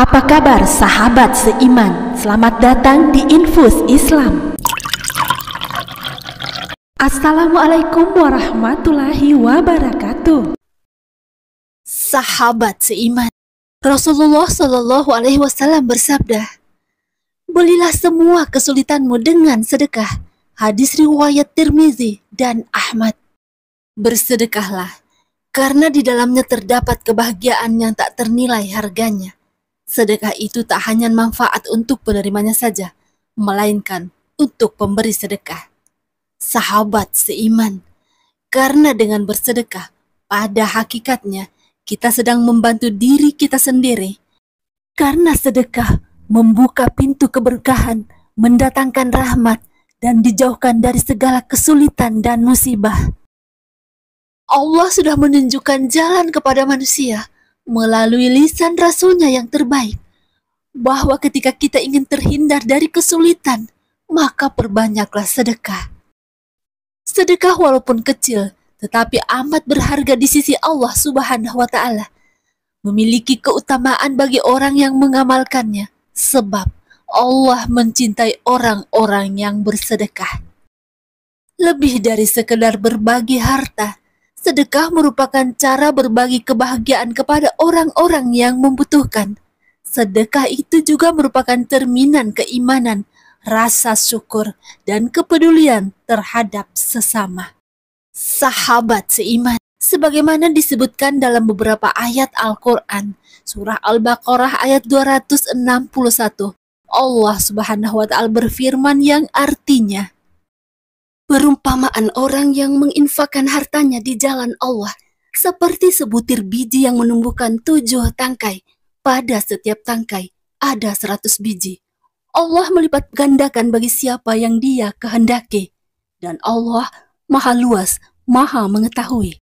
Apa kabar sahabat seiman? Selamat datang di Infus Islam. Assalamualaikum warahmatullahi wabarakatuh. Sahabat seiman, Rasulullah Shallallahu Alaihi Wasallam bersabda, "Belilah semua kesulitanmu dengan sedekah." Hadis riwayat Tirmizi dan Ahmad. Bersedekahlah, karena di dalamnya terdapat kebahagiaan yang tak ternilai harganya. Sedekah itu tak hanya manfaat untuk penerimanya saja, melainkan untuk pemberi sedekah. Sahabat seiman, karena dengan bersedekah, pada hakikatnya kita sedang membantu diri kita sendiri. Karena sedekah membuka pintu keberkahan, mendatangkan rahmat, dan dijauhkan dari segala kesulitan dan musibah. Allah sudah menunjukkan jalan kepada manusia melalui lisan Rasulnya yang terbaik, bahwa ketika kita ingin terhindar dari kesulitan, maka perbanyaklah sedekah. Sedekah walaupun kecil, tetapi amat berharga di sisi Allah Subhanahu wa Ta'ala, memiliki keutamaan bagi orang yang mengamalkannya, sebab Allah mencintai orang-orang yang bersedekah. Lebih dari sekedar berbagi harta, sedekah merupakan cara berbagi kebahagiaan kepada orang-orang yang membutuhkan. Sedekah itu juga merupakan cerminan keimanan, rasa syukur, dan kepedulian terhadap sesama. Sahabat seiman, sebagaimana disebutkan dalam beberapa ayat Al-Quran, surah Al-Baqarah ayat 261, Allah Subhanahu wa Ta'ala berfirman yang artinya, "Perumpamaan orang yang menginfakkan hartanya di jalan Allah seperti sebutir biji yang menumbuhkan 7 tangkai. Pada setiap tangkai ada 100 biji. Allah melipat gandakan bagi siapa yang Dia kehendaki. Dan Allah Maha Luas, Maha Mengetahui."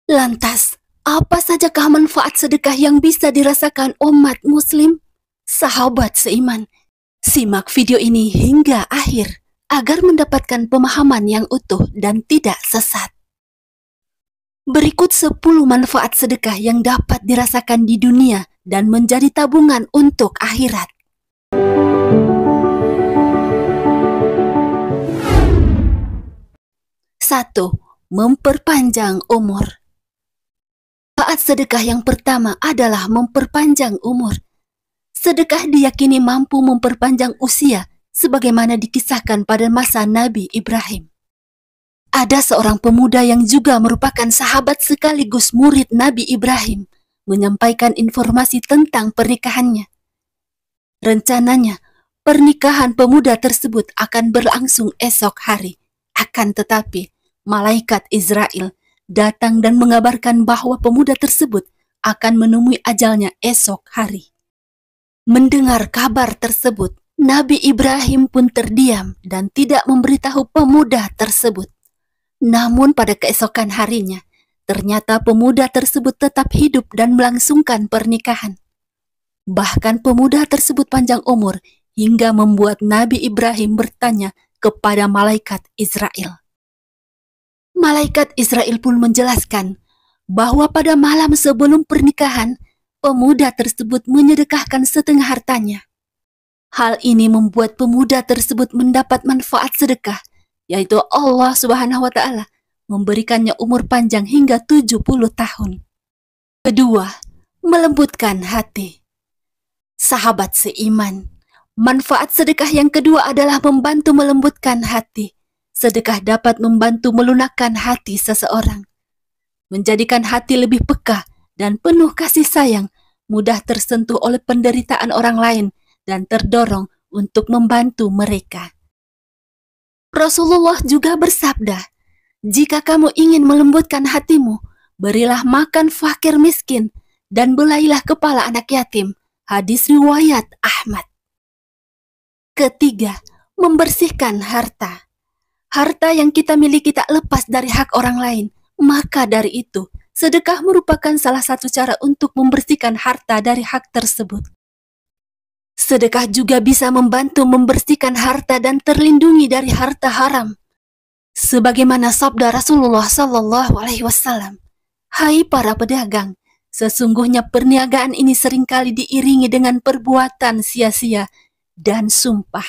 Lantas, apa sajakah manfaat sedekah yang bisa dirasakan umat muslim? Sahabat seiman, simak video ini hingga akhir agar mendapatkan pemahaman yang utuh dan tidak sesat. Berikut 10 manfaat sedekah yang dapat dirasakan di dunia dan menjadi tabungan untuk akhirat. 1. Memperpanjang umur. Manfaat sedekah yang pertama adalah memperpanjang umur. Sedekah diyakini mampu memperpanjang usia, sebagaimana dikisahkan pada masa Nabi Ibrahim. Ada seorang pemuda yang juga merupakan sahabat sekaligus murid Nabi Ibrahim, menyampaikan informasi tentang pernikahannya. Rencananya, pernikahan pemuda tersebut akan berlangsung esok hari. Akan tetapi, malaikat Israel datang dan mengabarkan bahwa pemuda tersebut akan menemui ajalnya esok hari. Mendengar kabar tersebut, Nabi Ibrahim pun terdiam dan tidak memberitahu pemuda tersebut. Namun pada keesokan harinya, ternyata pemuda tersebut tetap hidup dan melangsungkan pernikahan. Bahkan pemuda tersebut panjang umur hingga membuat Nabi Ibrahim bertanya kepada malaikat Israel. Malaikat Israel pun menjelaskan bahwa pada malam sebelum pernikahan, pemuda tersebut menyedekahkan setengah hartanya. Hal ini membuat pemuda tersebut mendapat manfaat sedekah, yaitu Allah Subhanahu wa Ta'ala memberikannya umur panjang hingga 70 tahun. Kedua, melembutkan hati. Sahabat seiman, manfaat sedekah yang kedua adalah membantu melembutkan hati. Sedekah dapat membantu melunakkan hati seseorang, menjadikan hati lebih peka dan penuh kasih sayang, mudah tersentuh oleh penderitaan orang lain, dan terdorong untuk membantu mereka. Rasulullah juga bersabda, "Jika kamu ingin melembutkan hatimu, berilah makan fakir miskin, dan belailah kepala anak yatim." Hadis riwayat Ahmad. Ketiga, membersihkan harta. Harta yang kita miliki tak lepas dari hak orang lain, maka dari itu, sedekah merupakan salah satu cara untuk membersihkan harta dari hak tersebut. Sedekah juga bisa membantu membersihkan harta dan terlindungi dari harta haram. Sebagaimana sabda Rasulullah Sallallahu Alaihi Wasallam, "Hai para pedagang, Sesungguhnya perniagaan ini seringkali diiringi dengan perbuatan sia-sia dan sumpah.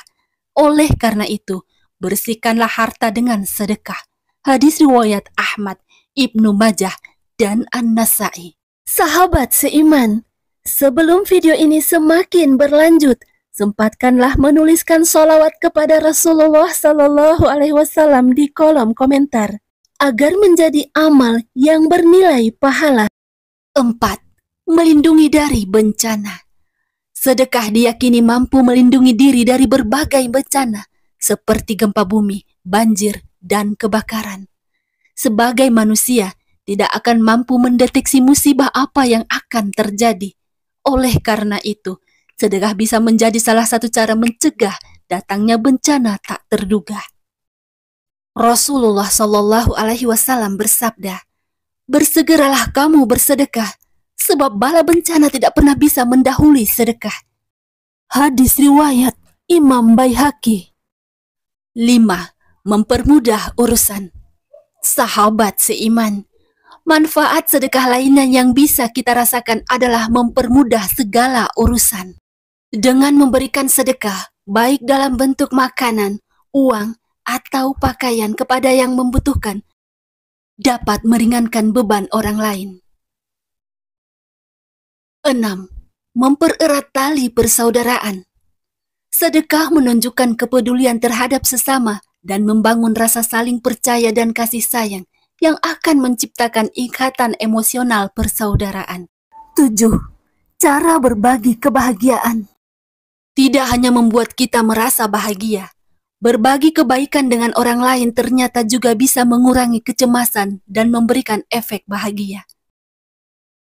Oleh karena itu, bersihkanlah harta dengan sedekah. Hadis riwayat Ahmad, Ibnu Majah, dan An-Nasai. Sahabat seiman, sebelum video ini semakin berlanjut, sempatkanlah menuliskan sholawat kepada Rasulullah Sallallahu Alaihi Wasallam di kolom komentar agar menjadi amal yang bernilai pahala. 4. Melindungi dari bencana. Sedekah diyakini mampu melindungi diri dari berbagai bencana seperti gempa bumi, banjir, dan kebakaran. Sebagai manusia, tidak akan mampu mendeteksi musibah apa yang akan terjadi. Oleh karena itu, sedekah bisa menjadi salah satu cara mencegah datangnya bencana tak terduga. Rasulullah Shallallahu Alaihi Wasallam bersabda, "Bersegeralah kamu bersedekah, sebab bala bencana tidak pernah bisa mendahului sedekah." Hadis riwayat Imam Baihaqi. 5. Mempermudah urusan. Sahabat seiman, manfaat sedekah lainnya yang bisa kita rasakan adalah mempermudah segala urusan. Dengan memberikan sedekah, baik dalam bentuk makanan, uang, atau pakaian kepada yang membutuhkan, dapat meringankan beban orang lain. 6. Mempererat tali persaudaraan. Sedekah menunjukkan kepedulian terhadap sesama dan membangun rasa saling percaya dan kasih sayang yang akan menciptakan ikatan emosional persaudaraan. 7. Cara berbagi kebahagiaan. Tidak hanya membuat kita merasa bahagia, berbagi kebaikan dengan orang lain ternyata juga bisa mengurangi kecemasan dan memberikan efek bahagia.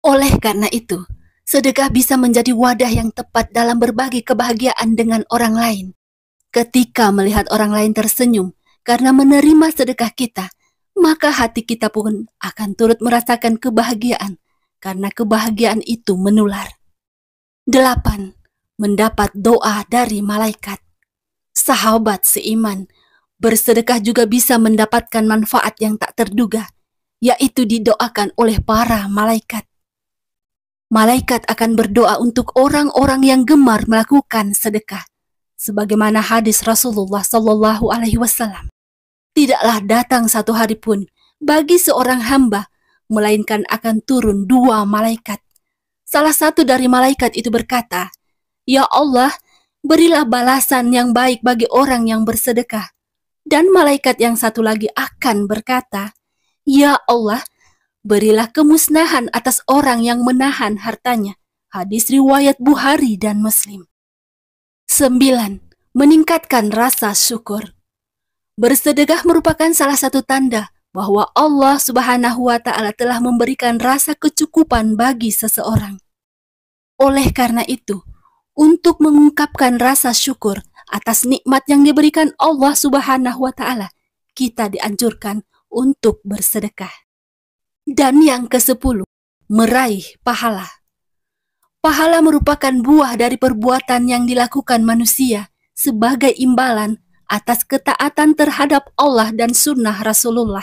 Oleh karena itu, sedekah bisa menjadi wadah yang tepat dalam berbagi kebahagiaan dengan orang lain. Ketika melihat orang lain tersenyum karena menerima sedekah kita, maka hati kita pun akan turut merasakan kebahagiaan karena kebahagiaan itu menular. 8. Mendapat doa dari malaikat. Sahabat seiman, bersedekah juga bisa mendapatkan manfaat yang tak terduga, yaitu didoakan oleh para malaikat. Malaikat akan berdoa untuk orang-orang yang gemar melakukan sedekah. Sebagaimana hadis Rasulullah Sallallahu Alaihi Wasallam, tidaklah datang satu hari pun bagi seorang hamba, melainkan akan turun 2 malaikat. Salah satu dari malaikat itu berkata, "Ya Allah, berilah balasan yang baik bagi orang yang bersedekah." Dan malaikat yang satu lagi akan berkata, "Ya Allah, berilah kemusnahan atas orang yang menahan hartanya." Hadis riwayat Bukhari dan Muslim. 9. Meningkatkan rasa syukur. Bersedekah merupakan salah satu tanda bahwa Allah Subhanahu wa Ta'ala telah memberikan rasa kecukupan bagi seseorang. Oleh karena itu, untuk mengungkapkan rasa syukur atas nikmat yang diberikan Allah Subhanahu wa Ta'ala, kita dianjurkan untuk bersedekah. Dan yang ke-10, meraih pahala. Pahala merupakan buah dari perbuatan yang dilakukan manusia sebagai imbalan atas ketaatan terhadap Allah dan sunnah Rasulullah.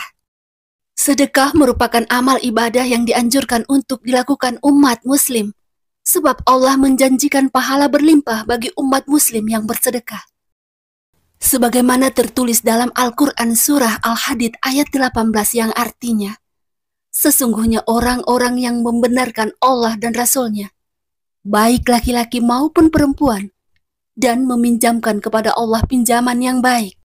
Sedekah merupakan amal ibadah yang dianjurkan untuk dilakukan umat muslim, sebab Allah menjanjikan pahala berlimpah bagi umat muslim yang bersedekah. Sebagaimana tertulis dalam Al-Quran Surah Al-Hadid ayat 18 yang artinya, "Sesungguhnya orang-orang yang membenarkan Allah dan Rasul-Nya, baik laki-laki maupun perempuan, dan meminjamkan kepada Allah pinjaman yang baik,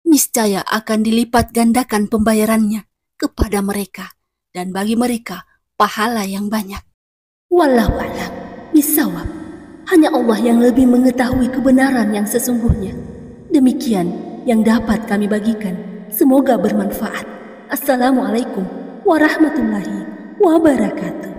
niscaya akan dilipat gandakan pembayarannya kepada mereka, dan bagi mereka pahala yang banyak." Wallahu a'lam bishawab. Hanya Allah yang lebih mengetahui kebenaran yang sesungguhnya. Demikian yang dapat kami bagikan. Semoga bermanfaat. Assalamualaikum warahmatullahi wabarakatuh.